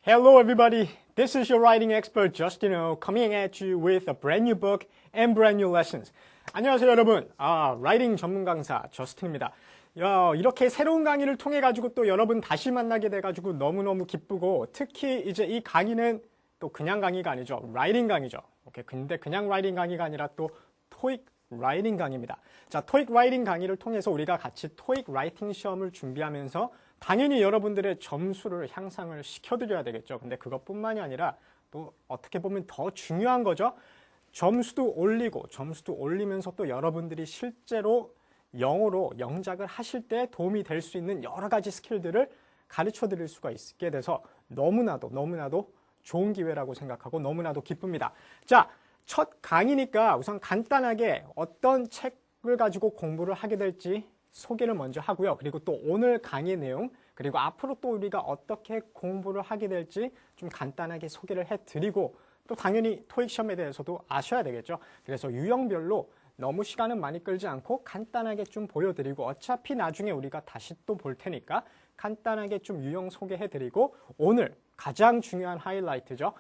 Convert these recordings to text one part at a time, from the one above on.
Hello everybody, this is your writing expert Justino coming at you with a brand new book and brand new lessons. 안녕하세요 여러분, 라이팅 전문 강사 저스틴입니다. 이렇게 새로운 강의를 통해 가지고 또 여러분 다시 만나게 돼 가지고 너무너무 기쁘고, 특히 이제 이 강의는 또 그냥 강의가 아니죠. 라이팅 강의죠. 오케이. 근데 그냥 라이팅 강의가 아니라 또 토익 라이팅 강의입니다. 자, 토익 라이팅 강의를 통해서 우리가 같이 토익 라이팅 시험을 준비하면서 당연히 여러분들의 점수를 향상을 시켜드려야 되겠죠. 근데 그것뿐만이 아니라 또 어떻게 보면 더 중요한 거죠. 점수도 올리면서 또 여러분들이 실제로 영어로 영작을 하실 때 도움이 될 수 있는 여러 가지 스킬들을 가르쳐 드릴 수가 있게 돼서 너무나도 좋은 기회라고 생각하고 너무나도 기쁩니다. 자, 첫 강의니까 우선 간단하게 어떤 책을 가지고 공부를 하게 될지 소개를 먼저 하고요. 그리고 또 오늘 강의 내용, 그리고 앞으로 또 우리가 어떻게 공부를 하게 될지 좀 간단하게 소개를 해드리고, 또 당연히 토익 시험에 대해서도 아셔야 되겠죠. 그래서 유형별로 너무 시간은 많이 끌지 않고 간단하게 좀 보여드리고, 어차피 나중에 우리가 다시 또 볼 테니까 간단하게 좀 유형 소개해드리고, 오늘 가장 중요한 하이라이트죠.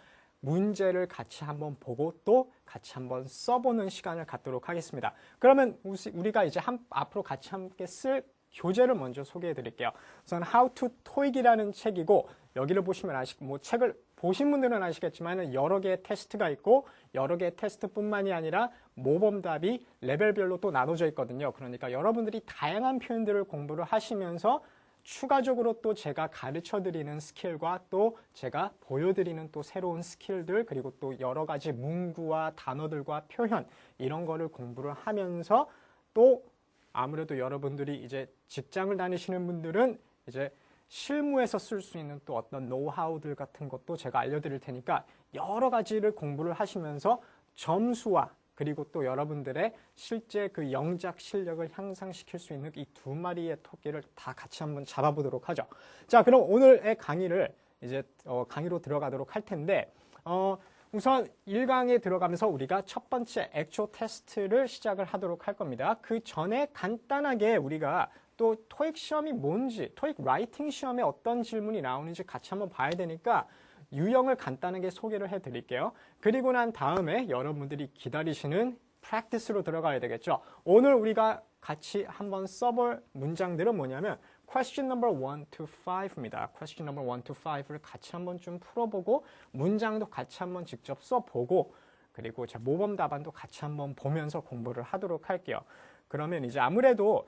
문제를 같이 한번 보고 또 같이 한번 써보는 시간을 갖도록 하겠습니다. 그러면 우리가 이제 앞으로 같이 함께 쓸 교재를 먼저 소개해 드릴게요. 우선 How to TOEIC이라는 책이고, 여기를 보시면 책을 보신 분들은 아시겠지만 여러 개의 테스트가 있고, 여러 개의 테스트뿐만이 아니라 모범답이 레벨별로 또 나눠져 있거든요. 그러니까 여러분들이 다양한 표현들을 공부를 하시면서 추가적으로 또 제가 가르쳐 드리는 스킬과 또 제가 보여드리는 또 새로운 스킬들, 그리고 또 여러 가지 문구와 단어들과 표현, 이런 거를 공부를 하면서, 또 아무래도 여러분들이 이제 직장을 다니시는 분들은 이제 실무에서 쓸 수 있는 또 어떤 노하우들 같은 것도 제가 알려드릴 테니까 여러 가지를 공부를 하시면서 점수와 그리고 또 여러분들의 실제 그 영작 실력을 향상시킬 수 있는 이 두 마리의 토끼를 다 같이 한번 잡아보도록 하죠. 자, 그럼 오늘의 강의를 이제 강의로 들어가도록 할 텐데, 우선 1강에 들어가면서 우리가 첫 번째 액초 테스트를 시작을 하도록 할 겁니다. 그 전에 간단하게 우리가 또 토익 시험이 뭔지, 토익 라이팅 시험에 어떤 질문이 나오는지 같이 한번 봐야 되니까 유형을 간단하게 소개를 해드릴게요. 그리고 난 다음에 여러분들이 기다리시는 practice로 들어가야 되겠죠. 오늘 우리가 같이 한번 써볼 문장들은 뭐냐면 question number 1 to 5입니다. question number 1 to 5를 같이 한번 좀 풀어보고, 문장도 같이 한번 직접 써보고, 그리고 제 모범 답안도 같이 한번 보면서 공부를 하도록 할게요. 그러면 이제 아무래도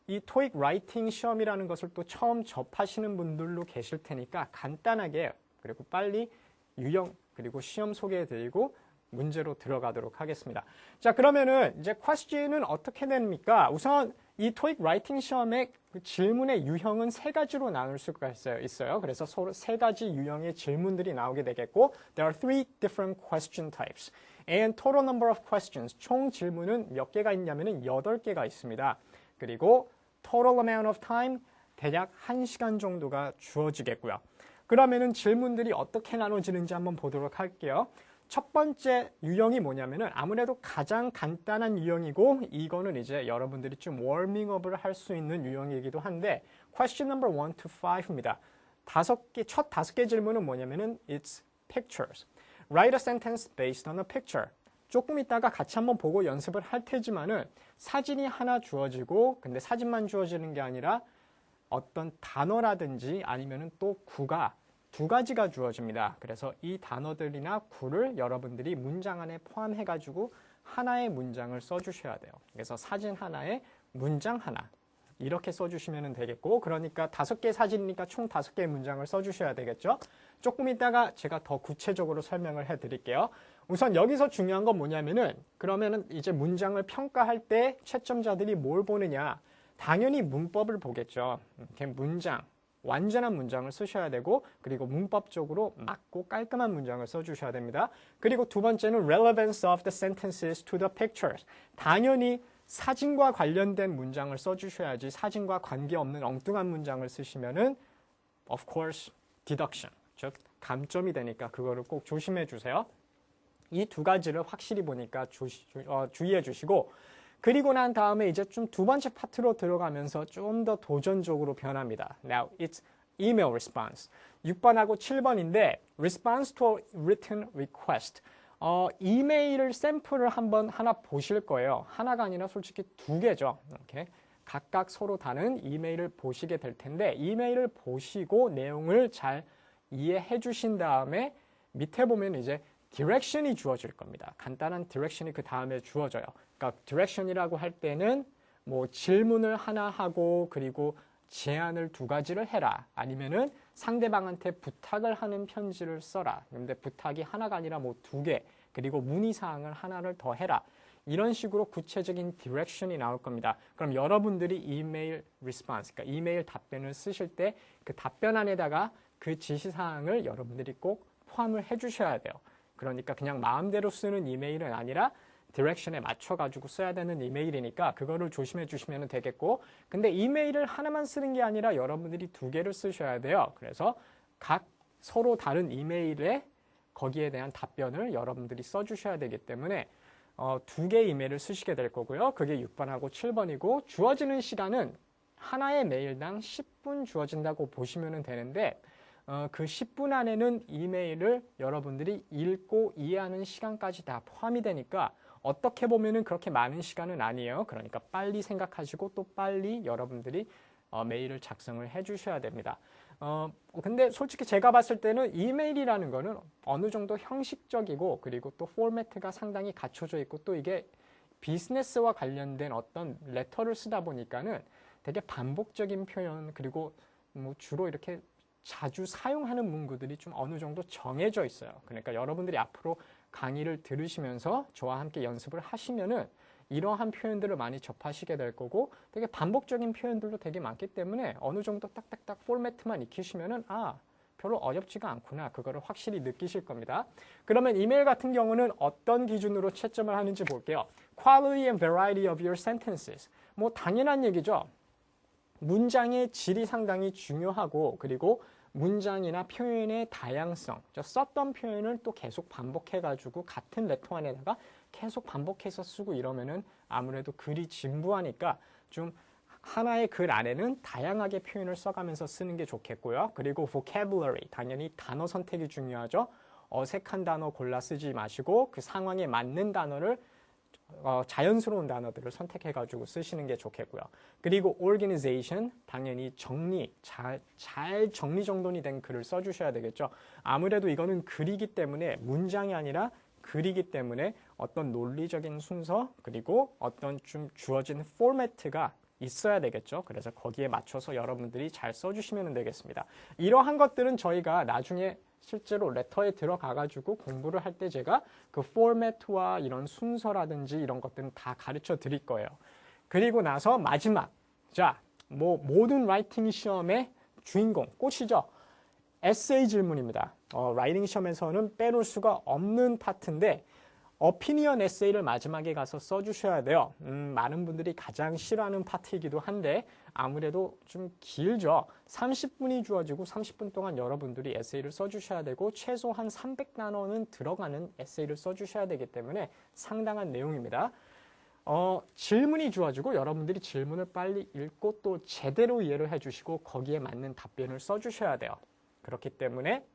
이 토익 라이팅 시험이라는 것을 또 처음 접하시는 분들도 계실 테니까 간단하게, 그리고 빨리 유형 그리고 시험 소개해드리고 문제로 들어가도록 하겠습니다. 자, 그러면은 이제 question은 어떻게 됩니까? 우선 이 토익 라이팅 시험의 그 질문의 유형은 세 가지로 나눌 수가 있어요. 그래서 서로 세 가지 유형의 질문들이 나오게 되겠고, there are three different question types and total number of questions, 총 질문은 몇 개가 있냐면은 8개가 있습니다. 그리고 total amount of time, 대략 1시간 정도가 주어지겠고요. 그러면은 질문들이 어떻게 나눠지는지 한번 보도록 할게요. 첫 번째 유형이 뭐냐면은 아무래도 가장 간단한 유형이고, 이거는 이제 여러분들이 좀 워밍업을 할 수 있는 유형이기도 한데, question number 1 to 5입니다. 첫 5개 질문은 뭐냐면은 it's pictures. Write a sentence based on a picture. 조금 있다가 같이 한번 보고 연습을 할 테지만은 사진이 하나 주어지고, 근데 사진만 주어지는 게 아니라 어떤 단어라든지 아니면은 또 구가 두 가지가 주어집니다. 그래서 이 단어들이나 구를 여러분들이 문장 안에 포함해가지고 하나의 문장을 써주셔야 돼요. 그래서 사진 하나에 문장 하나, 이렇게 써주시면 되겠고, 그러니까 5개 사진이니까 총 5개의 문장을 써주셔야 되겠죠. 조금 있다가 제가 더 구체적으로 설명을 해드릴게요. 우선 여기서 중요한 건 뭐냐면은, 그러면은 이제 문장을 평가할 때 채점자들이 뭘 보느냐, 당연히 문법을 보겠죠. 이렇게 완전한 문장을 쓰셔야 되고, 그리고 문법적으로 맞고 깔끔한 문장을 써주셔야 됩니다. 그리고 두 번째는 relevance of the sentences to the pictures. 당연히 사진과 관련된 문장을 써주셔야지, 사진과 관계없는 엉뚱한 문장을 쓰시면은 of course deduction, 즉 감점이 되니까 그거를 꼭 조심해 주세요. 이 두 가지를 확실히 보니까 주의해 주시고, 그리고 난 다음에 이제 좀 두 번째 파트로 들어가면서 좀 더 도전적으로 변합니다. Now, it's email response. 6번하고 7번인데 response to written request. 이메일을 샘플을 하나 보실 거예요. 하나가 아니라 솔직히 두 개죠. 이렇게 각각 서로 다른 이메일을 보시게 될 텐데 이메일을 보시고 내용을 잘 이해해 주신 다음에 밑에 보면 이제 디렉션이 주어질 겁니다. 간단한 디렉션이 그 다음에 주어져요. 그러니까 디렉션이라고 할 때는 뭐 질문을 하나 하고 그리고 제안을 두 가지를 해라. 아니면은 상대방한테 부탁을 하는 편지를 써라. 그런데 부탁이 하나가 아니라 뭐 두 개, 그리고 문의사항을 하나를 더 해라. 이런 식으로 구체적인 디렉션이 나올 겁니다. 그럼 여러분들이 이메일 리스폰스, 그러니까 이메일 답변을 쓰실 때 그 답변 안에다가 그 지시사항을 여러분들이 꼭 포함을 해 주셔야 돼요. 그러니까 그냥 마음대로 쓰는 이메일은 아니라 디렉션에 맞춰가지고 써야 되는 이메일이니까 그거를 조심해 주시면 되겠고, 근데 이메일을 하나만 쓰는 게 아니라 여러분들이 두 개를 쓰셔야 돼요. 그래서 각 서로 다른 이메일에 거기에 대한 답변을 여러분들이 써주셔야 되기 때문에 두 개의 이메일을 쓰시게 될 거고요. 그게 6번하고 7번이고 주어지는 시간은 하나의 메일당 10분 주어진다고 보시면 되는데 그 10분 안에는 이메일을 여러분들이 읽고 이해하는 시간까지 다 포함이 되니까 어떻게 보면은 그렇게 많은 시간은 아니에요. 그러니까 빨리 생각하시고 또 빨리 여러분들이 메일을 작성을 해 주셔야 됩니다. 근데 솔직히 제가 봤을 때는 이메일이라는 거는 어느 정도 형식적이고 그리고 또 포매트가 상당히 갖춰져 있고 또 이게 비즈니스와 관련된 어떤 레터를 쓰다 보니까는 되게 반복적인 표현 그리고 뭐 주로 이렇게 자주 사용하는 문구들이 좀 어느 정도 정해져 있어요. 그러니까 여러분들이 앞으로 강의를 들으시면서 저와 함께 연습을 하시면은 이러한 표현들을 많이 접하시게 될 거고 되게 반복적인 표현들도 되게 많기 때문에 어느 정도 딱딱딱 포매트만 익히시면은 별로 어렵지가 않구나. 그거를 확실히 느끼실 겁니다. 그러면 이메일 같은 경우는 어떤 기준으로 채점을 하는지 볼게요. Quality and variety of your sentences. 뭐 당연한 얘기죠. 문장의 질이 상당히 중요하고 그리고 문장이나 표현의 다양성, 썼던 표현을 또 계속 반복해가지고 같은 레터 안에다가 계속 반복해서 쓰고 이러면은 아무래도 글이 진부하니까 좀 하나의 글 안에는 다양하게 표현을 써가면서 쓰는 게 좋겠고요. 그리고 vocabulary, 당연히 단어 선택이 중요하죠. 어색한 단어 골라 쓰지 마시고 그 상황에 맞는 단어를 자연스러운 단어들을 선택해가지고 쓰시는 게 좋겠고요. 그리고 organization, 당연히 정리, 잘 정리정돈이 된 글을 써주셔야 되겠죠. 아무래도 이거는 글이기 때문에 문장이 아니라 글이기 때문에 어떤 논리적인 순서 그리고 어떤 좀 주어진 포매트가 있어야 되겠죠. 그래서 거기에 맞춰서 여러분들이 잘 써주시면 되겠습니다. 이러한 것들은 저희가 나중에 실제로 레터에 들어가가지고 공부를 할 때 제가 그 포매트와 이런 순서라든지 이런 것들은 다 가르쳐 드릴 거예요. 그리고 나서 마지막, 뭐 모든 라이팅 시험의 주인공, 꽃이죠. 에세이 질문입니다. 라이팅 시험에서는 빼놓을 수가 없는 파트인데 어피니언 에세이를 마지막에 가서 써주셔야 돼요. 많은 분들이 가장 싫어하는 파트이기도 한데 아무래도 좀 길죠. 30분이 주어지고 30분 동안 여러분들이 에세이를 써주셔야 되고 최소한 300단어는 들어가는 에세이를 써주셔야 되기 때문에 상당한 내용입니다. 질문이 주어지고 여러분들이 질문을 빨리 읽고 또 제대로 이해를 해주시고 거기에 맞는 답변을 써주셔야 돼요. 그렇기 때문에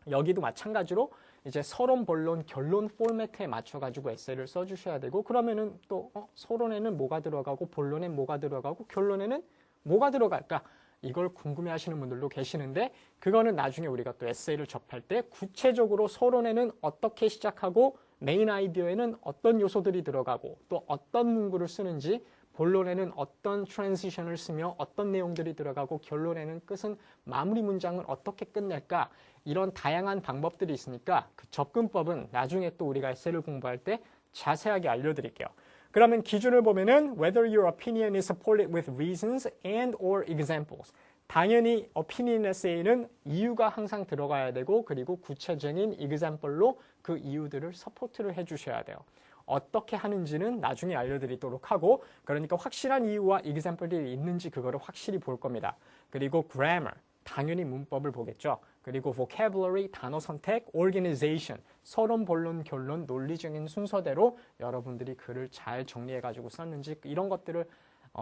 여기도 마찬가지로 이제 서론, 본론, 결론 포매트에 맞춰가지고 에세이를 써주셔야 되고 그러면은 또 서론에는 뭐가 들어가고 본론엔 뭐가 들어가고 결론에는 뭐가 들어갈까? 이걸 궁금해하시는 분들도 계시는데 그거는 나중에 우리가 또 에세이를 접할 때 구체적으로 서론에는 어떻게 시작하고 메인 아이디어에는 어떤 요소들이 들어가고 또 어떤 문구를 쓰는지 본론에는 어떤 트랜지션을 쓰며 어떤 내용들이 들어가고 결론에는 끝은 마무리 문장을 어떻게 끝낼까 이런 다양한 방법들이 있으니까 그 접근법은 나중에 또 우리가 에세이를 공부할 때 자세하게 알려드릴게요. 그러면 기준을 보면은 whether your opinion is supported with reasons and or examples. 당연히 opinion 에세이는 이유가 항상 들어가야 되고 그리고 구체적인 example로 그 이유들을 서포트를 해주셔야 돼요. 어떻게 하는지는 나중에 알려드리도록 하고 그러니까 확실한 이유와 example이 있는지 그거를 확실히 볼 겁니다. 그리고 grammar, 당연히 문법을 보겠죠. 그리고 vocabulary, 단어 선택, organization, 서론, 본론, 결론, 논리적인 순서대로 여러분들이 글을 잘 정리해가지고 썼는지 이런 것들을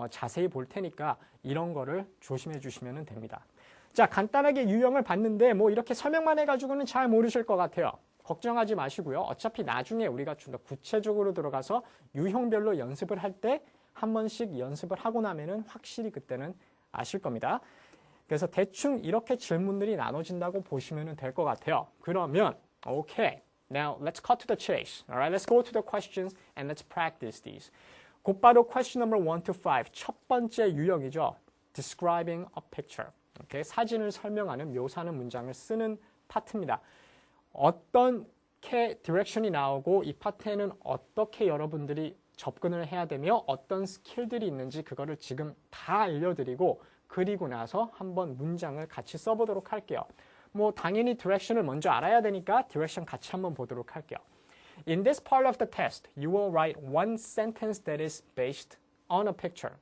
자세히 볼 테니까 이런 거를 조심해 주시면 됩니다. 자, 간단하게 유형을 봤는데 뭐 이렇게 설명만 해가지고는 잘 모르실 것 같아요. 걱정하지 마시고요. 어차피 나중에 우리가 좀 더 구체적으로 들어가서 유형별로 연습을 할 때 한 번씩 연습을 하고 나면은 확실히 그때는 아실 겁니다. 그래서 대충 이렇게 질문들이 나눠진다고 보시면 될 것 같아요. 그러면 okay, now let's cut to the chase. Alright, let's go to the questions and let's practice these. 곧바로 question number 1 to 5. 첫 번째 유형이죠. Describing a picture. Okay, 사진을 설명하는 묘사하는 문장을 쓰는 파트입니다. 어떤 디렉션이 나오고 이 파트에는 어떻게 여러분들이 접근을 해야 되며 어떤 스킬들이 있는지 그거를 지금 다 알려드리고 그리고 나서 한번 문장을 같이 써보도록 할게요. 뭐 당연히 디렉션을 먼저 알아야 되니까 디렉션 같이 한번 보도록 할게요. In this part of the test, you will write one sentence that is based on a picture.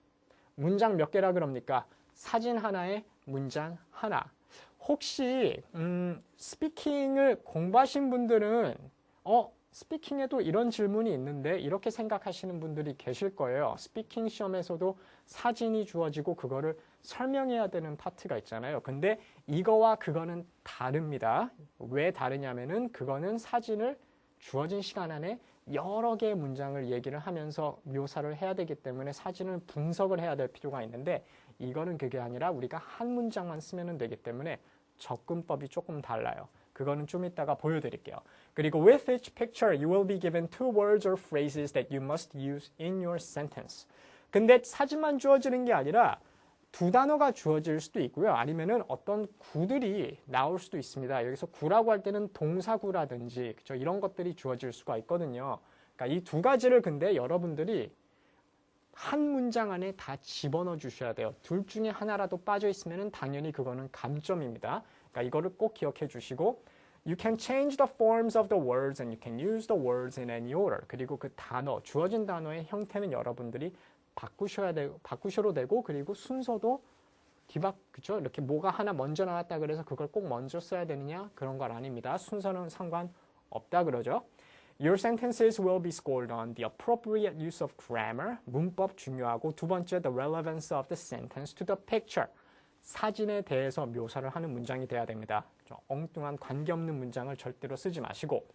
문장 몇 개라 그럽니까? 사진 하나에 문장 하나. 혹시 스피킹을 공부하신 분들은 스피킹에도 이런 질문이 있는데 이렇게 생각하시는 분들이 계실 거예요. 스피킹 시험에서도 사진이 주어지고 그거를 설명해야 되는 파트가 있잖아요. 근데 이거와 그거는 다릅니다. 왜 다르냐면은 그거는 사진을 주어진 시간 안에 여러 개의 문장을 얘기를 하면서 묘사를 해야 되기 때문에 사진을 분석을 해야 될 필요가 있는데 이거는 그게 아니라 우리가 한 문장만 쓰면 되기 때문에 접근법이 조금 달라요. 그거는 좀 이따가 보여드릴게요. 그리고 with each picture, you will be given two words or phrases that you must use in your sentence. 근데 사진만 주어지는 게 아니라 두 단어가 주어질 수도 있고요. 아니면은 어떤 구들이 나올 수도 있습니다. 여기서 구라고 할 때는 동사구라든지 그쵸? 이런 것들이 주어질 수가 있거든요. 그러니까 이 두 가지를 근데 여러분들이 한 문장 안에 다 집어넣어 주셔야 돼요. 둘 중에 하나라도 빠져 있으면 당연히 그거는 감점입니다. 그러니까 이거를 꼭 기억해 주시고 You can change the forms of the words and you can use the words in any order. 그리고 그 단어, 주어진 단어의 형태는 여러분들이 바꾸셔도 되고 그리고 순서도 그죠? 이렇게 뭐가 하나 먼저 나왔다 그래서 그걸 꼭 먼저 써야 되느냐? 그런 건 아닙니다. 순서는 상관없다 그러죠. Your sentences will be scored on the appropriate use of grammar. 문법 중요하고 두 번째, the relevance of the sentence to the picture. 사진에 대해서 묘사를 하는 문장이 돼야 됩니다. 엉뚱한 관계없는 문장을 절대로 쓰지 마시고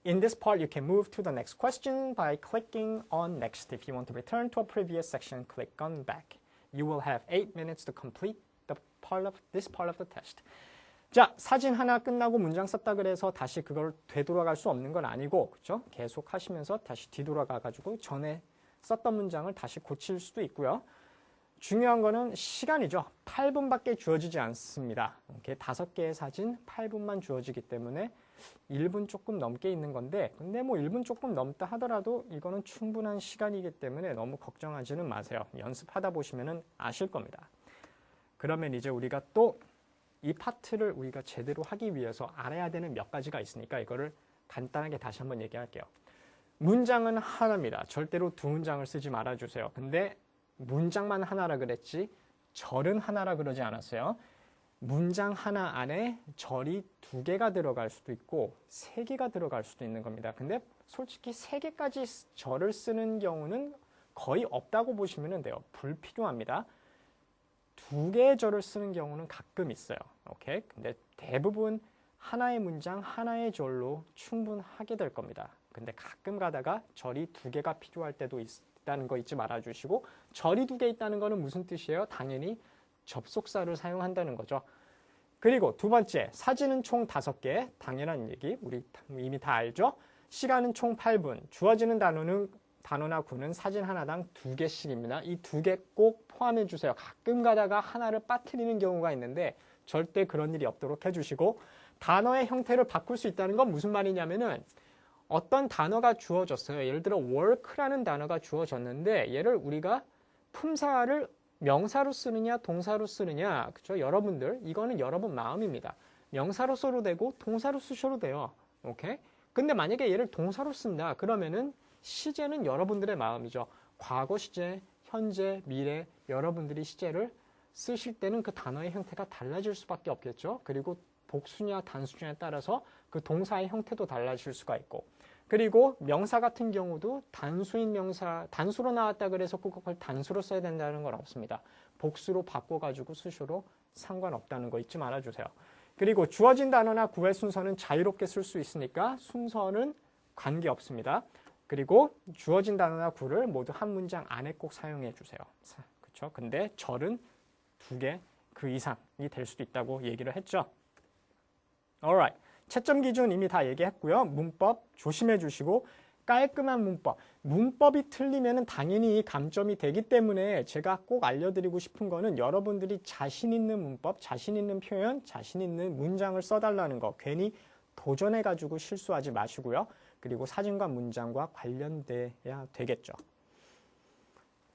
In this part, you can move to the next question by clicking on next. If you want to return to a previous section, click on back. You will have 8 minutes to complete this part of the test. 자, 사진 하나 끝나고 문장 썼다 그래서 다시 그걸 되돌아갈 수 없는 건 아니고 그렇죠? 계속 하시면서 다시 뒤돌아가 가지고 전에 썼던 문장을 다시 고칠 수도 있고요. 중요한 거는 시간이죠. 8분밖에 주어지지 않습니다. 이렇게 5개의 사진 8분만 주어지기 때문에 1분 조금 넘게 있는 건데 근데 뭐 1분 조금 넘다 하더라도 이거는 충분한 시간이기 때문에 너무 걱정하지는 마세요. 연습하다 보시면 아실 겁니다. 그러면 이제 우리가 또 이 파트를 우리가 제대로 하기 위해서 알아야 되는 몇 가지가 있으니까 이거를 간단하게 다시 한번 얘기할게요. 문장은 하나입니다. 절대로 두 문장을 쓰지 말아주세요. 근데 문장만 하나라 그랬지 절은 하나라 그러지 않았어요. 문장 하나 안에 절이 2개가 들어갈 수도 있고 3개가 들어갈 수도 있는 겁니다. 근데 솔직히 3개까지 절을 쓰는 경우는 거의 없다고 보시면 돼요. 불필요합니다. 2개의 절을 쓰는 경우는 가끔 있어요. 오케이? 근데 대부분 하나의 문장, 하나의 절로 충분하게 될 겁니다. 근데 가끔 가다가 절이 2개가 필요할 때도 있다는 거 잊지 말아주시고 절이 2개 있다는 거는 무슨 뜻이에요? 당연히 접속사를 사용한다는 거죠. 그리고 두 번째, 사진은 총 5개. 당연한 얘기, 우리 이미 다 알죠? 시간은 총 8분. 주어지는 단어나 구는 사진 하나당 2개씩입니다. 이 2개 꼭 포함해 주세요. 가끔 가다가 하나를 빠뜨리는 경우가 있는데 절대 그런 일이 없도록 해주시고 단어의 형태를 바꿀 수 있다는 건 무슨 말이냐면은 어떤 단어가 주어졌어요. 예를 들어 work라는 단어가 주어졌는데 얘를 우리가 품사를 명사로 쓰느냐 동사로 쓰느냐 그죠? 여러분들 이거는 여러분 마음입니다. 명사로 써도 되고 동사로 쓰셔도 돼요. 오케이? 근데 만약에 얘를 동사로 쓴다 그러면은 시제는 여러분들의 마음이죠. 과거 시제, 현재, 미래 여러분들이 시제를 쓰실 때는 그 단어의 형태가 달라질 수밖에 없겠죠. 그리고 복수냐 단수냐에 따라서 그 동사의 형태도 달라질 수가 있고 그리고 명사 같은 경우도 단수인 명사, 단수로 나왔다 그래서 꼭 그걸 단수로 써야 된다는 건 없습니다. 복수로 바꿔가지고 수시로 상관없다는 거 잊지 말아주세요. 그리고 주어진 단어나 구의 순서는 자유롭게 쓸 수 있으니까 순서는 관계없습니다. 그리고 주어진 단어나 구를 모두 한 문장 안에 꼭 사용해 주세요. 그렇죠? 근데 절은 2개 그 이상이 될 수도 있다고 얘기를 했죠. Alright. 채점 기준 이미 다 얘기했고요. 문법 조심해 주시고 깔끔한 문법. 문법이 틀리면 당연히 감점이 되기 때문에 제가 꼭 알려드리고 싶은 거는 여러분들이 자신 있는 문법, 자신 있는 표현, 자신 있는 문장을 써달라는 거. 괜히 도전해가지고 실수하지 마시고요. 그리고 사진과 문장과 관련돼야 되겠죠.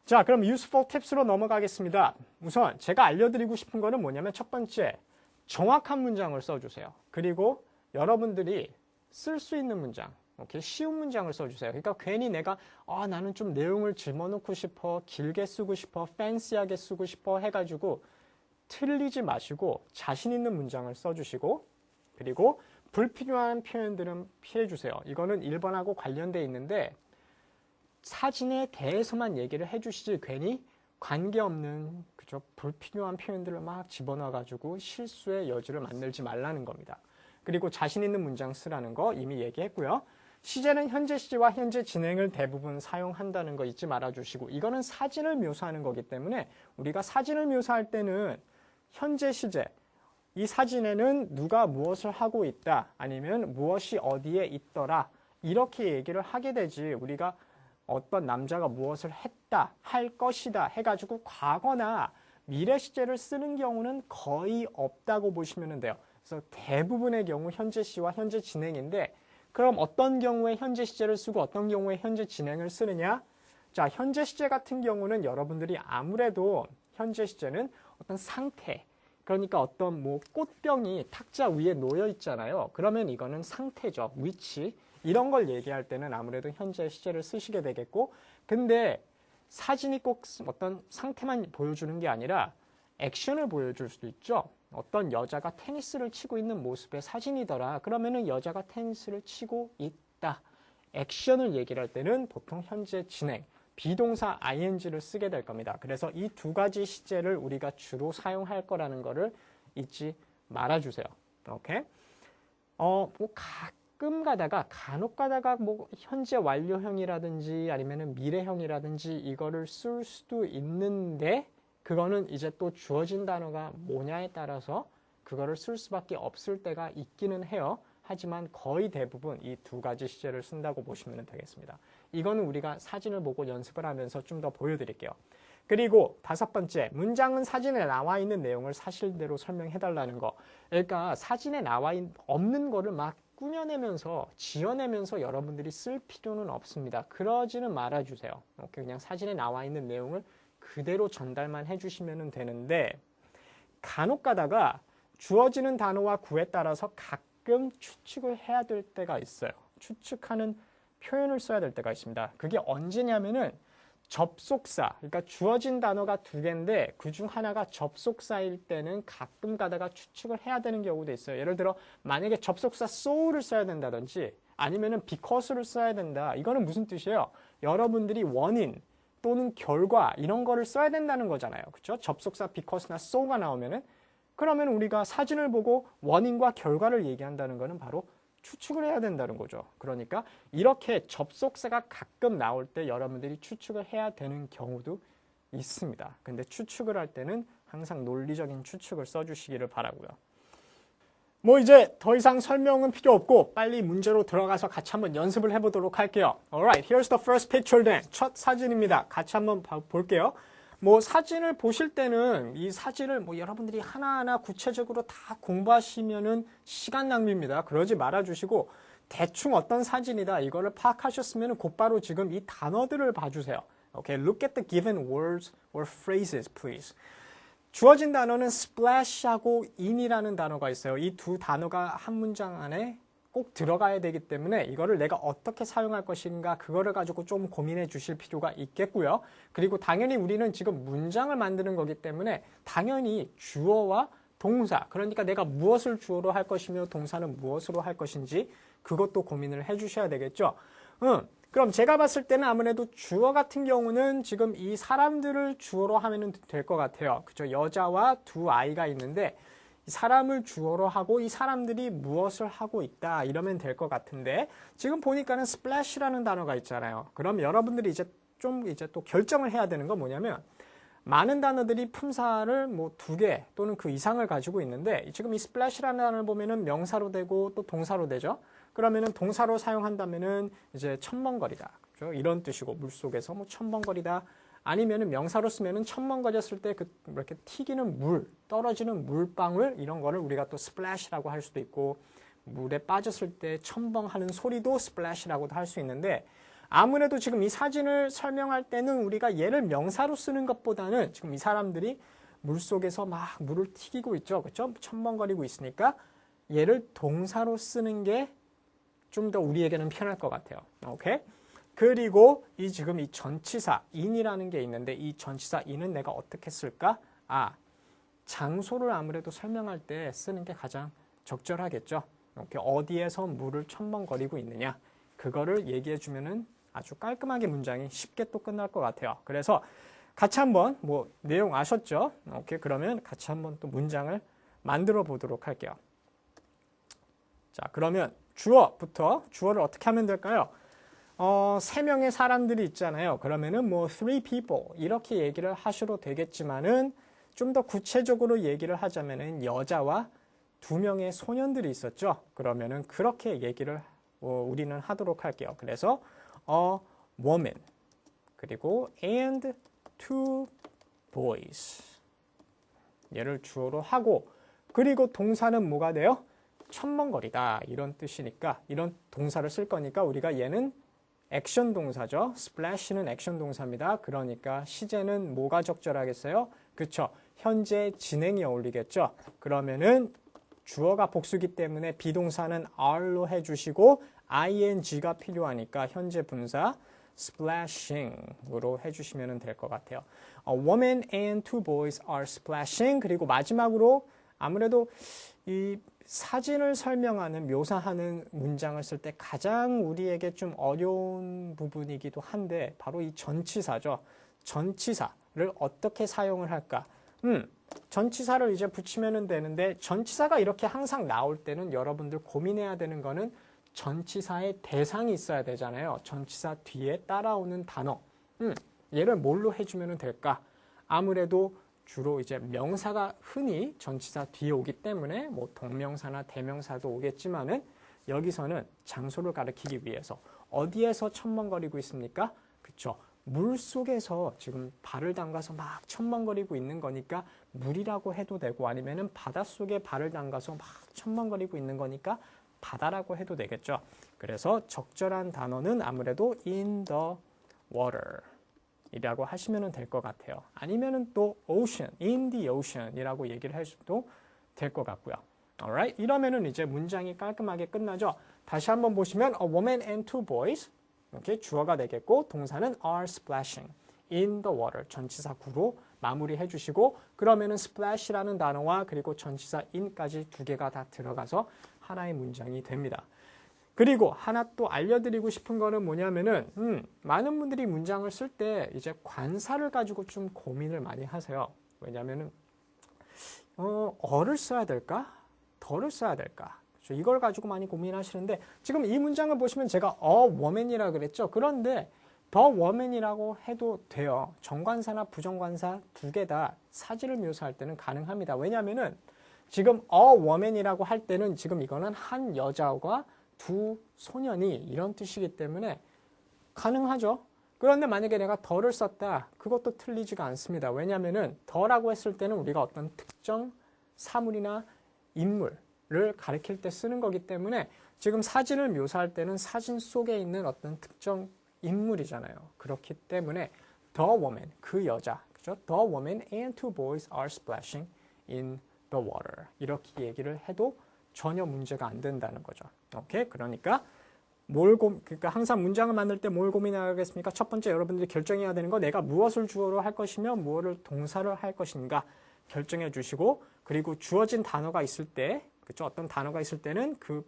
자, 그럼 useful tips로 넘어가겠습니다. 우선 제가 알려드리고 싶은 거는 뭐냐면 첫 번째, 정확한 문장을 써주세요. 그리고 여러분들이 쓸 수 있는 문장, 오케이? 쉬운 문장을 써주세요. 그러니까 괜히 내가 나는 좀 내용을 집어넣고 싶어, 길게 쓰고 싶어, 팬시하게 쓰고 싶어 해가지고 틀리지 마시고 자신 있는 문장을 써주시고 그리고 불필요한 표현들은 피해주세요. 이거는 1번하고 관련돼 있는데 사진에 대해서만 얘기를 해주시지 괜히 관계없는 그죠? 불필요한 표현들을 막 집어넣어가지고 실수의 여지를 만들지 말라는 겁니다. 그리고 자신 있는 문장 쓰라는 거 이미 얘기했고요. 시제는 현재 시제와 현재 진행을 대부분 사용한다는 거 잊지 말아주시고 이거는 사진을 묘사하는 거기 때문에 우리가 사진을 묘사할 때는 현재 시제, 이 사진에는 누가 무엇을 하고 있다 아니면 무엇이 어디에 있더라 이렇게 얘기를 하게 되지 우리가 어떤 남자가 무엇을 했다, 할 것이다 해가지고 과거나 미래 시제를 쓰는 경우는 거의 없다고 보시면 돼요. 그래서 대부분의 경우 현재 시와 현재 진행인데 그럼 어떤 경우에 현재 시제를 쓰고 어떤 경우에 현재 진행을 쓰느냐? 자, 현재 시제 같은 경우는 여러분들이 아무래도 현재 시제는 어떤 상태, 그러니까 어떤 뭐 꽃병이 탁자 위에 놓여 있잖아요. 그러면 이거는 상태죠. 위치. 이런 걸 얘기할 때는 아무래도 현재 시제를 쓰시게 되겠고 근데 사진이 꼭 어떤 상태만 보여주는 게 아니라 액션을 보여줄 수도 있죠. 어떤 여자가 테니스를 치고 있는 모습의 사진이더라. 그러면은 여자가 테니스를 치고 있다. 액션을 얘기를 할 때는 보통 현재 진행, 비동사 ing를 쓰게 될 겁니다. 그래서 이 2가지 시제를 우리가 주로 사용할 거라는 거를 잊지 말아주세요. 오케이? 뭐 가끔 가다가 간혹 가다가 뭐 현재 완료형이라든지 아니면은 미래형이라든지 이거를 쓸 수도 있는데 그거는 이제 또 주어진 단어가 뭐냐에 따라서 그거를 쓸 수밖에 없을 때가 있기는 해요. 하지만 거의 대부분 이 2가지 시제를 쓴다고 보시면 되겠습니다. 이거는 우리가 사진을 보고 연습을 하면서 좀 더 보여드릴게요. 그리고 5번째, 문장은 사진에 나와 있는 내용을 사실대로 설명해달라는 거. 그러니까 사진에 나와 없는 거를 막 꾸며내면서 지어내면서 여러분들이 쓸 필요는 없습니다. 그러지는 말아주세요. 그냥 사진에 나와 있는 내용을 그대로 전달만 해주시면 되는데 간혹 가다가 주어지는 단어와 구에 따라서 가끔 추측을 해야 될 때가 있어요. 추측하는 표현을 써야 될 때가 있습니다. 그게 언제냐면은 접속사, 그러니까 주어진 단어가 2개인데 그중 하나가 접속사일 때는 가끔 가다가 추측을 해야 되는 경우도 있어요. 예를 들어 만약에 접속사 so를 써야 된다든지 아니면은 because를 써야 된다. 이거는 무슨 뜻이에요? 여러분들이 원인 또는 결과 이런 거를 써야 된다는 거잖아요. 그렇죠? 접속사 because나 so가 나오면은 그러면 우리가 사진을 보고 원인과 결과를 얘기한다는 거는 바로 추측을 해야 된다는 거죠. 그러니까 이렇게 접속사가 가끔 나올 때 여러분들이 추측을 해야 되는 경우도 있습니다. 근데 추측을 할 때는 항상 논리적인 추측을 써주시기를 바라고요. 뭐 이제 더 이상 설명은 필요 없고 빨리 문제로 들어가서 같이 한번 연습을 해보도록 할게요. Alright, here's the first picture then. 첫 사진입니다. 같이 한번 볼게요. 뭐 사진을 보실 때는 이 사진을 뭐 여러분들이 하나하나 구체적으로 다 공부하시면은 시간 낭비입니다. 그러지 말아주시고 대충 어떤 사진이다 이거를 파악하셨으면 곧바로 지금 이 단어들을 봐주세요. Okay, look at the given words or phrases, please. 주어진 단어는 splash하고 in이라는 단어가 있어요. 이 2 단어가 한 문장 안에 꼭 들어가야 되기 때문에 이거를 내가 어떻게 사용할 것인가 그거를 가지고 좀 고민해 주실 필요가 있겠고요. 그리고 당연히 우리는 지금 문장을 만드는 거기 때문에 당연히 주어와 동사, 그러니까 내가 무엇을 주어로 할 것이며 동사는 무엇으로 할 것인지 그것도 고민을 해주셔야 되겠죠. 그럼 제가 봤을 때는 아무래도 주어 같은 경우는 지금 이 사람들을 주어로 하면 될 것 같아요. 그죠? 여자와 두 아이가 있는데 이 사람을 주어로 하고 이 사람들이 무엇을 하고 있다 이러면 될 것 같은데 지금 보니까는 splash라는 단어가 있잖아요. 그럼 여러분들이 이제 또 결정을 해야 되는 건 뭐냐면 많은 단어들이 품사를 뭐 2개 또는 그 이상을 가지고 있는데 지금 이 splash라는 단어를 보면은 명사로 되고 또 동사로 되죠. 그러면은 동사로 사용한다면은 이제 첨벙거리다. 그렇죠? 이런 뜻이고 물속에서 뭐 첨벙거리다. 아니면은 명사로 쓰면은 첨벙거렸을 때 그 이렇게 튀기는 물, 떨어지는 물방울 이런 거를 우리가 또 splash라고 할 수도 있고 물에 빠졌을 때 첨벙하는 소리도 splash라고도 할 수 있는데 아무래도 지금 이 사진을 설명할 때는 우리가 얘를 명사로 쓰는 것보다는 지금 이 사람들이 물속에서 막 물을 튀기고 있죠. 그렇죠? 첨벙거리고 있으니까 얘를 동사로 쓰는 게 좀 더 우리에게는 편할 것 같아요. 오케이? 그리고 지금 이 전치사 in이라는 게 있는데 이 전치사 in은 내가 어떻게 쓸까? 장소를 아무래도 설명할 때 쓰는 게 가장 적절하겠죠. 이렇게 어디에서 물을 첨벙거리고 있느냐 그거를 얘기해 주면은 아주 깔끔하게 문장이 쉽게 또 끝날 것 같아요. 그래서 같이 한번 뭐 내용 아셨죠? 오케이, 그러면 같이 한번 또 문장을 만들어 보도록 할게요. 자, 그러면 주어부터 주어를 어떻게 하면 될까요? 3명의 사람들이 있잖아요. 그러면은 뭐 3 people 이렇게 얘기를 하셔도 되겠지만은 좀 더 구체적으로 얘기를 하자면은 여자와 2명의 소년들이 있었죠. 그러면은 그렇게 얘기를 우리는 하도록 할게요. 그래서 a woman 그리고 and 2 boys 얘를 주어로 하고 그리고 동사는 뭐가 돼요? 첨벙거리다 이런 뜻이니까 이런 동사를 쓸 거니까 우리가 얘는 액션 동사죠. splash는 액션 동사입니다. 그러니까 시제는 뭐가 적절하겠어요? 그쵸? 현재 진행이 어울리겠죠? 그러면은 주어가 복수기 때문에 비동사는 are로 해주시고 ing가 필요하니까 현재 분사 splashing으로 해주시면 될 것 같아요. A woman and 2 boys are splashing 그리고 마지막으로 아무래도 이 사진을 설명하는 묘사하는 문장을 쓸 때 가장 우리에게 좀 어려운 부분이기도 한데 바로 이 전치사죠. 전치사를 어떻게 사용을 할까? 전치사를 이제 붙이면 되는데 전치사가 이렇게 항상 나올 때는 여러분들 고민해야 되는 거는 전치사의 대상이 있어야 되잖아요. 전치사 뒤에 따라오는 단어. 얘를 뭘로 해주면 될까? 아무래도 주로 이제 명사가 흔히 전치사 뒤에 오기 때문에 뭐 동명사나 대명사도 오겠지만은 여기서는 장소를 가리키기 위해서 어디에서 첨벙거리고 있습니까? 그쵸? 물 속에서 지금 발을 담가서 막 첨벙거리고 있는 거니까 물이라고 해도 되고 아니면은 바닷속에 발을 담가서 막 첨벙거리고 있는 거니까 바다라고 해도 되겠죠. 그래서 적절한 단어는 아무래도 in the water 이라고 하시면 될 것 같아요. 아니면은 또 ocean, in the ocean 이라고 얘기를 할 수도 될 것 같고요. Alright? 이러면은 이제 문장이 깔끔하게 끝나죠. 다시 한번 보시면 a woman and 2 boys 이렇게 주어가 되겠고 동사는 are splashing in the water 전치사 구로 마무리해 주시고 그러면은 splash라는 단어와 그리고 전치사 in까지 2개가 다 들어가서 하나의 문장이 됩니다. 그리고 하나 또 알려드리고 싶은 거는 뭐냐면은 많은 분들이 문장을 쓸 때 이제 관사를 가지고 좀 고민을 많이 하세요. 왜냐면은 어를 써야 될까? 더를 써야 될까? 그렇죠? 이걸 가지고 많이 고민하시는데 지금 이 문장을 보시면 제가 woman이라 그랬죠. 그런데 the woman이라고 해도 돼요. 정관사나 부정관사 2개 다 사진을 묘사할 때는 가능합니다. 왜냐면은 지금 a woman이라고 할 때는 지금 이거는 한 여자가 2 소년이 이런 뜻이기 때문에 가능하죠. 그런데 만약에 내가 더를 썼다. 그것도 틀리지가 않습니다. 왜냐하면은 더라고 했을 때는 우리가 어떤 특정 사물이나 인물을 가리킬 때 쓰는 거기 때문에 지금 사진을 묘사할 때는 사진 속에 있는 어떤 특정 인물이잖아요. 그렇기 때문에 the woman, 그 여자, 그죠? The woman and 2 boys are splashing in the water. 이렇게 얘기를 해도 전혀 문제가 안 된다는 거죠. 오케이? 그러니까 그러니까 항상 문장을 만들 때 뭘 고민하겠습니까? 첫 번째 여러분들이 결정해야 되는 거 내가 무엇을 주어로 할 것이며 무엇을 동사를 할 것인가 결정해 주시고 그리고 주어진 단어가 있을 때 그렇죠? 어떤 단어가 있을 때는 그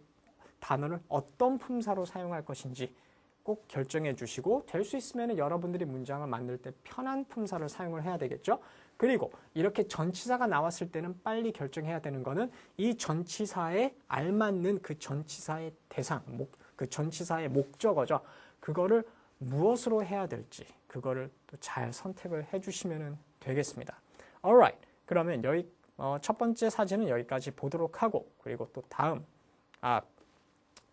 단어를 어떤 품사로 사용할 것인지 꼭 결정해 주시고 될 수 있으면 여러분들이 문장을 만들 때 편한 품사를 사용을 해야 되겠죠. 그리고 이렇게 전치사가 나왔을 때는 빨리 결정해야 되는 거는 이 전치사에 알맞는 그 전치사의 대상, 그 전치사의 목적어죠. 그거를 무엇으로 해야 될지 그거를 또 잘 선택을 해주시면 되겠습니다. Alright, 그러면 첫 번째 사진은 여기까지 보도록 하고 그리고 또 다음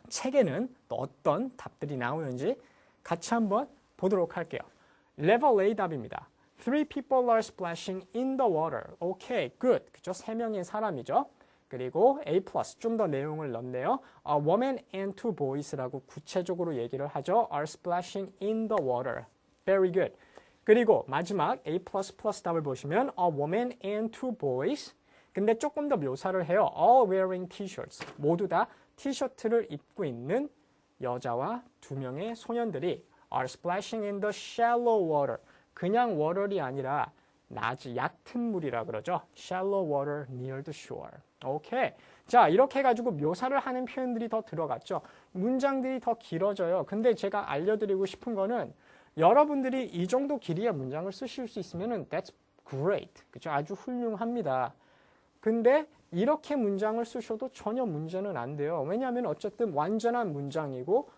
책에는 또 어떤 답들이 나오는지 같이 한번 보도록 할게요. Level A 답입니다. Three people are splashing in the water. Okay, good. 그죠? 3명의 사람이죠. 그리고 A+, 좀 더 내용을 넣네요. A woman and two boys라고 구체적으로 얘기를 하죠. Are splashing in the water. Very good. 그리고 마지막 A++ 답을 보시면 A woman and two boys. 근데 조금 더 묘사를 해요. All wearing t-shirts. 모두 다 티셔츠를 입고 있는 여자와 2명의 소년들이 are splashing in the shallow water. 그냥 워럴이 아니라 얕은 물이라 그러죠. Shallow water near the shore. 오케이. 자, 이렇게 해가지고 묘사를 하는 표현들이 더 들어갔죠. 문장들이 더 길어져요. 근데 제가 알려드리고 싶은 거는 여러분들이 이 정도 길이의 문장을 쓰실 수 있으면 that's great. 그죠? 아주 훌륭합니다. 근데 이렇게 문장을 쓰셔도 전혀 문제는 안 돼요. 왜냐하면 어쨌든 완전한 문장이고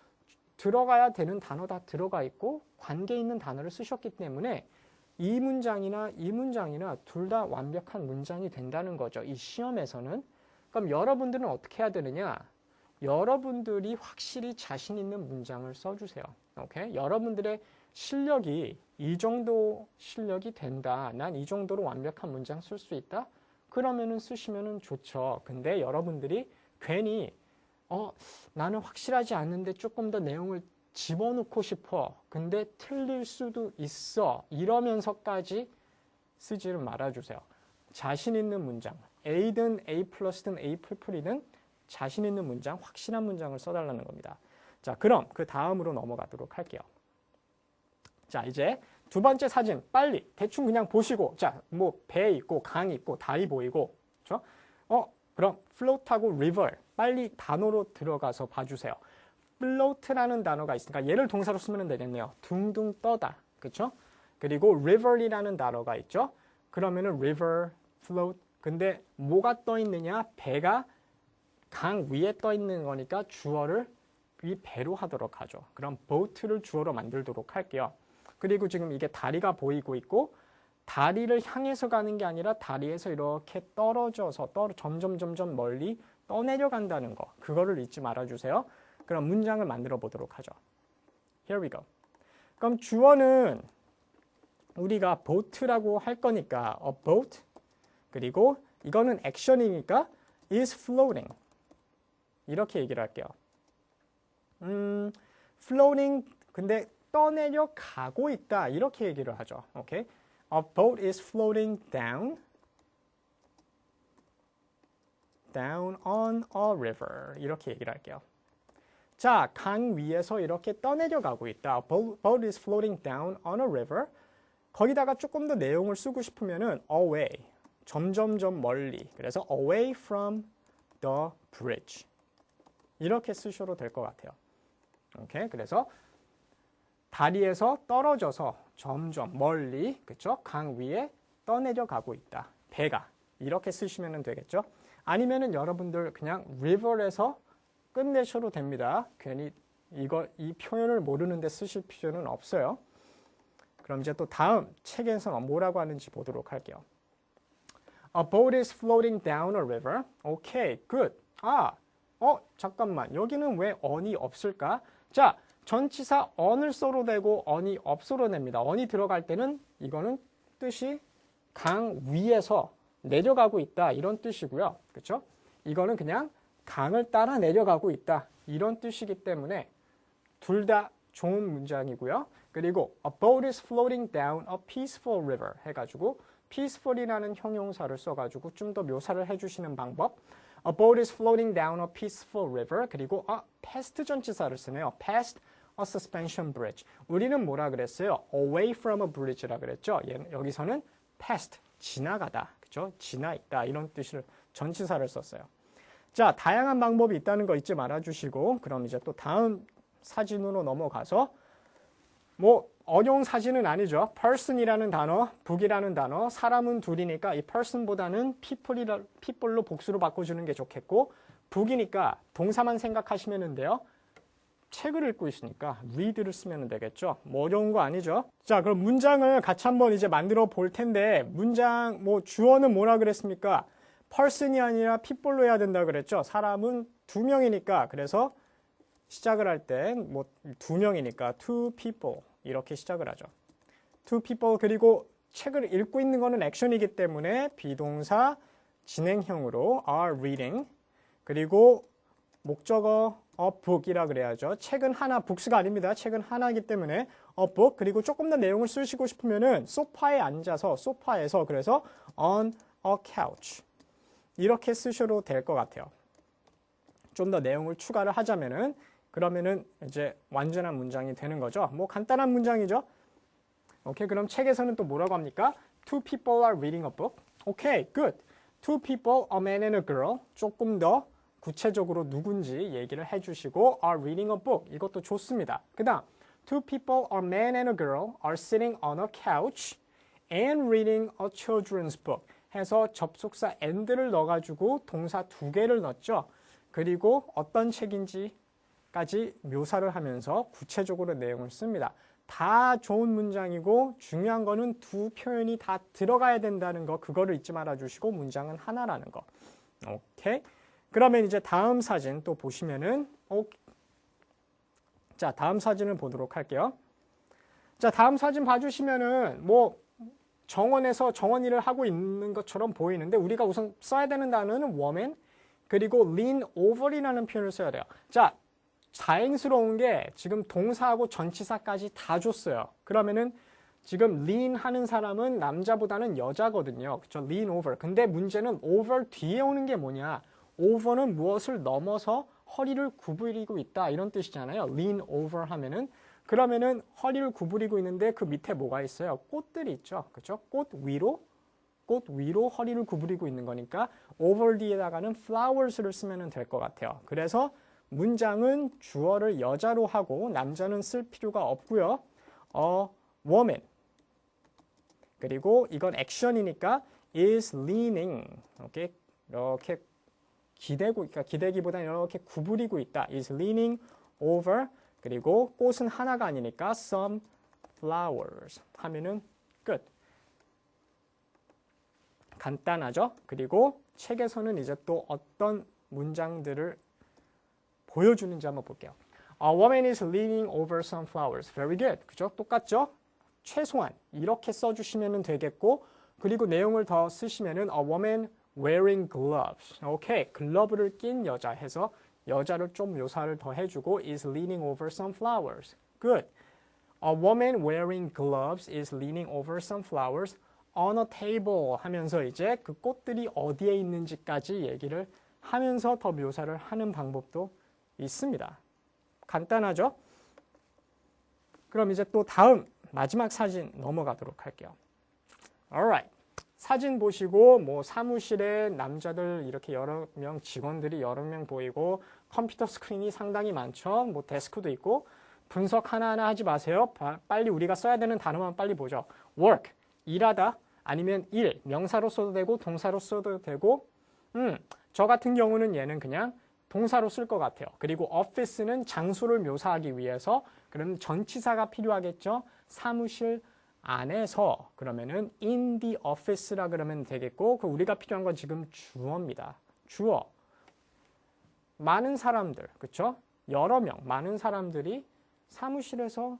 들어가야 되는 단어 다 들어가 있고 관계 있는 단어를 쓰셨기 때문에 이 문장이나 둘 다 완벽한 문장이 된다는 거죠. 이 시험에서는. 그럼 여러분들은 어떻게 해야 되느냐? 여러분들이 확실히 자신 있는 문장을 써주세요. 오케이? 여러분들의 실력이 이 정도 실력이 된다. 난 이 정도로 완벽한 문장 쓸 수 있다. 그러면은 쓰시면은 좋죠. 근데 여러분들이 괜히 나는 확실하지 않는데 조금 더 내용을 집어넣고 싶어. 근데 틀릴 수도 있어. 이러면서까지 쓰지를 말아주세요. 자신 있는 문장. A든 A+든 A++이든 자신 있는 문장, 확실한 문장을 써달라는 겁니다. 자, 그럼 그 다음으로 넘어가도록 할게요. 자, 이제 두 번째 사진 빨리 대충 그냥 보시고 자, 뭐 배 있고 강 있고 다리 보이고 그렇죠? 그럼 float하고 river 빨리 단어로 들어가서 봐주세요. float라는 단어가 있으니까 얘를 동사로 쓰면 되겠네요. 둥둥 떠다. 그렇죠? 그리고 river이라는 단어가 있죠. 그러면은 river, float. 근데 뭐가 떠 있느냐? 배가 강 위에 떠 있는 거니까 주어를 이 배로 하도록 하죠. 그럼 boat를 주어로 만들도록 할게요. 그리고 지금 이게 다리가 보이고 있고 다리를 향해서 가는 게 아니라 다리에서 이렇게 떨어져서 점점 멀리 떠내려 간다는 거. 그거를 잊지 말아주세요. 그럼 문장을 만들어 보도록 하죠. Here we go. 그럼 주어는 우리가 boat라고 할 거니까 a boat 그리고 이거는 액션이니까 is floating 이렇게 얘기를 할게요. floating 근데 떠내려 가고 있다 이렇게 얘기를 하죠. 오케이? A boat is floating down on a river 이렇게 얘기를 할게요. 자, 강 위에서 이렇게 떠내려 가고 있다. A boat is floating down on a river. 거기다가 조금 더 내용을 쓰고 싶으면은 away 점점점 멀리. 그래서 away from the bridge 이렇게 쓰셔도 될 것 같아요. 오케이? 그래서 다리에서 떨어져서 점점 멀리, 그쵸? 강 위에 떠내려 가고 있다. 배가. 이렇게 쓰시면 되겠죠? 아니면은 여러분들 그냥 river에서 끝내셔도 됩니다. 괜히 이 표현을 모르는데 쓰실 필요는 없어요. 그럼 이제 또 다음 책에서 뭐라고 하는지 보도록 할게요. A boat is floating down a river. Okay, good. 잠깐만. 여기는 왜 on이 없을까? 자, 전치사 on을 써로 되고 on이 없어로 냅니다. on이 들어갈 때는 이거는 뜻이 강 위에서 내려가고 있다 이런 뜻이고요. 그렇죠? 이거는 그냥 강을 따라 내려가고 있다 이런 뜻이기 때문에 둘 다 좋은 문장이고요. 그리고 a boat is floating down a peaceful river 해가지고 peaceful이라는 형용사를 써가지고 좀 더 묘사를 해주시는 방법. A boat is floating down a peaceful river. 그리고 past 전치사를 쓰네요. past a suspension bridge. 우리는 뭐라 그랬어요? away from a bridge라 그랬죠. 여기서는 past, 지나가다. 그죠? 지나 있다. 이런 뜻을 전치사를 썼어요. 자, 다양한 방법이 있다는 거 잊지 말아주시고, 그럼 이제 또 다음 사진으로 넘어가서, 뭐 어려운 사진은 아니죠. person이라는 단어, book이라는 단어, 사람은 둘이니까 이 person보다는 people로 복수로 바꿔주는 게 좋겠고, book이니까 동사만 생각하시면 돼요. 책을 읽고 있으니까 read를 쓰면 되겠죠. 뭐 어려운 거 아니죠. 자, 그럼 문장을 같이 한번 이제 만들어 볼 텐데, 문장 뭐 주어는 뭐라 그랬습니까? person이 아니라 people로 해야 된다 그랬죠. 사람은 두 명이니까, 그래서 시작을 할 때 뭐 두 명이니까 two people 이렇게 시작을 하죠. two people. 그리고 책을 읽고 있는 거는 액션이기 때문에 비동사 진행형으로 are reading. 그리고 목적어 a book이라 그래야죠. 책은 하나, books가 아닙니다. 책은 하나이기 때문에 a book. 그리고 조금 더 내용을 쓰시고 싶으면은 소파에 앉아서, 소파에서, 그래서 on a couch 이렇게 쓰셔도 될 것 같아요. 좀 더 내용을 추가를 하자면은, 그러면은 이제 완전한 문장이 되는 거죠. 뭐 간단한 문장이죠. 오케이, 그럼 책에서는 또 뭐라고 합니까? Two people are reading a book. 오케이, good. Two people, a man and a girl. 조금 더 구체적으로 누군지 얘기를 해주시고 are reading a book. 이것도 좋습니다. 그 다음, two people, a man and a girl, are sitting on a couch and reading a children's book. 해서 접속사 and를 넣어가지고 동사 두 개를 넣었죠. 그리고 어떤 책인지까지 묘사를 하면서 구체적으로 내용을 씁니다. 다 좋은 문장이고 중요한 거는 두 표현이 다 들어가야 된다는 거, 그거를 잊지 말아 주시고 문장은 하나라는 거. 오케이. 그러면 이제 다음 사진 또 보시면은, 자, 다음 사진을 보도록 할게요. 자, 다음 사진 봐주시면은 뭐 정원에서 정원 일을 하고 있는 것처럼 보이는데, 우리가 우선 써야 되는 단어는 woman, 그리고 lean over이라는 표현을 써야 돼요. 자, 다행스러운 게 지금 동사하고 전치사까지 다 줬어요. 그러면은 지금 lean 하는 사람은 남자보다는 여자거든요. 그렇죠? lean over. 근데 문제는 over 뒤에 오는 게 뭐냐? over는 무엇을 넘어서 허리를 구부리고 있다, 이런 뜻이잖아요. lean over 하면은. 그러면은 허리를 구부리고 있는데 그 밑에 뭐가 있어요? 꽃들이 있죠. 그렇죠? 꽃 위로 허리를 구부리고 있는 거니까 over 뒤에다가는 flowers를 쓰면 될 것 같아요. 그래서 문장은 주어를 여자로 하고 남자는 쓸 필요가 없고요. woman. 그리고 이건 액션이니까 is leaning. 오케이? 이렇게 기대고, 그러니까 기대기보다 이렇게 구부리고 있다. is leaning over. 그리고 꽃은 하나가 아니니까 some flowers 하면은 끝. 간단하죠? 그리고 책에서는 이제 또 어떤 문장들을 보여주는지 한번 볼게요. A woman is leaning over some flowers. Very good. 그죠? 똑같죠? 최소한 이렇게 써주시면 되겠고, 그리고 내용을 더 쓰시면은 a woman wearing gloves. 오케이. 글러브를 낀 여자 해서 여자를 좀 묘사를 더 해주고 is leaning over some flowers. Good. A woman wearing gloves is leaning over some flowers on a table 하면서 이제 그 꽃들이 어디에 있는지까지 얘기를 하면서 더 묘사를 하는 방법도 있습니다. 간단하죠? 그럼 이제 또 다음 마지막 사진 넘어가도록 할게요. Alright. 사진 보시고 뭐 사무실에 남자들 이렇게 여러 명, 직원들이 여러 명 보이고 컴퓨터 스크린이 상당히 많죠. 뭐 데스크도 있고. 분석 하나하나 하지 마세요. 빨리 우리가 써야 되는 단어만 빨리 보죠. work, 일하다, 아니면 일, 명사로 써도 되고 동사로 써도 되고. 저 같은 경우는 얘는 그냥 동사로 쓸 것 같아요. 그리고 office는 장소를 묘사하기 위해서 그럼 전치사가 필요하겠죠. 사무실 안에서, 그러면은 in the office라 그러면 되겠고, 그 우리가 필요한 건 지금 주어입니다. 주어. 많은 사람들, 그렇죠? 여러 명, 많은 사람들이 사무실에서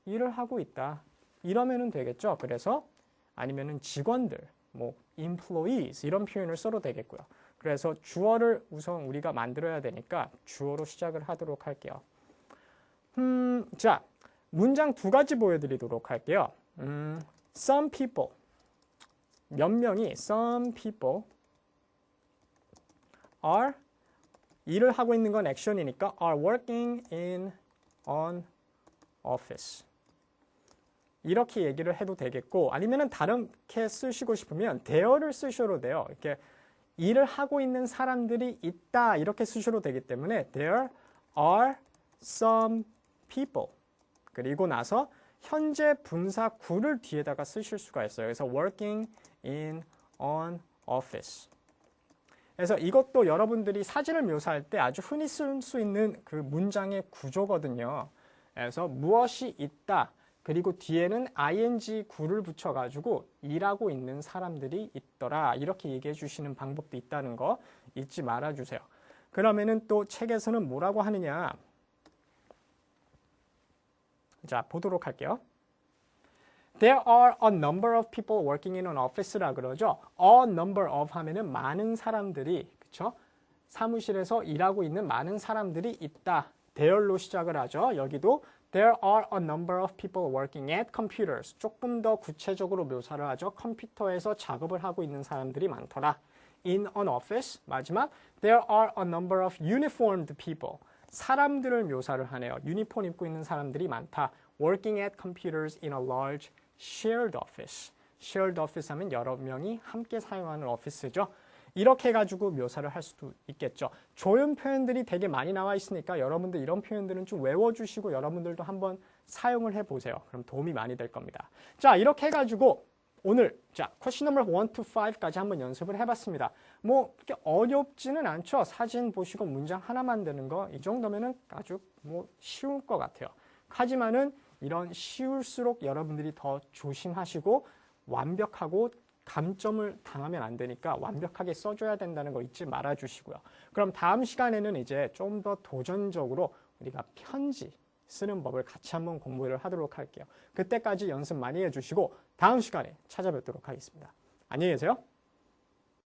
일을 하고 있다. 이러면은 되겠죠. 그래서 아니면은 직원들, 뭐 employees 이런 표현을 써도 되겠고요. 그래서 주어를 우선 우리가 만들어야 되니까 주어로 시작을 하도록 할게요. 자, 문장 두 가지 보여드리도록 할게요. Some people, 몇 명이 some people are, 일을 하고 있는 건 액션이니까 are working in an office. 이렇게 얘기를 해도 되겠고, 아니면은 다르게 쓰시고 싶으면 there를 쓰셔도 돼요. 이렇게 일을 하고 있는 사람들이 있다 이렇게 쓰셔도 되기 때문에 there are some people 그리고 나서 현재 분사 구를 뒤에다가 쓰실 수가 있어요. 그래서 working in an office. 그래서 이것도 여러분들이 사진을 묘사할 때 아주 흔히 쓸 수 있는 그 문장의 구조거든요. 그래서 무엇이 있다. 그리고 뒤에는 ing 구를 붙여가지고 일하고 있는 사람들이 있더라. 이렇게 얘기해 주시는 방법도 있다는 거 잊지 말아주세요. 그러면은 또 책에서는 뭐라고 하느냐. 자, 보도록 할게요. There are a number of people working in an office라 그러죠. A number of 하면은 많은 사람들이, 그쵸? 사무실에서 일하고 있는 많은 사람들이 있다. there로 시작을 하죠. 여기도 There are a number of people working at computers. 조금 더 구체적으로 묘사를 하죠. 컴퓨터에서 작업을 하고 있는 사람들이 많더라. In an office. 마지막 There are a number of uniformed people. 사람들을 묘사를 하네요. 유니폼 입고 있는 사람들이 많다. Working at computers in a large shared office. shared office 하면 여러 명이 함께 사용하는 오피스죠. 이렇게 해가지고 묘사를 할 수도 있겠죠. 조연 표현들이 되게 많이 나와 있으니까 여러분들 이런 표현들은 좀 외워주시고 여러분들도 한번 사용을 해보세요. 그럼 도움이 많이 될 겁니다. 자, 이렇게 해가지고 오늘 자 question number 1 to 5까지 한번 연습을 해봤습니다. 뭐 그렇게 어렵지는 않죠. 사진 보시고 문장 하나 만드는 거 이 정도면은 아주 뭐 쉬울 것 같아요. 하지만은 이런 쉬울수록 여러분들이 더 조심하시고 완벽하고 감점을 당하면 안 되니까 완벽하게 써줘야 된다는 거 잊지 말아주시고요. 그럼 다음 시간에는 이제 좀 더 도전적으로 우리가 편지 쓰는 법을 같이 한번 공부를 하도록 할게요. 그때까지 연습 많이 해주시고 다음 시간에 찾아뵙도록 하겠습니다. 안녕히 계세요.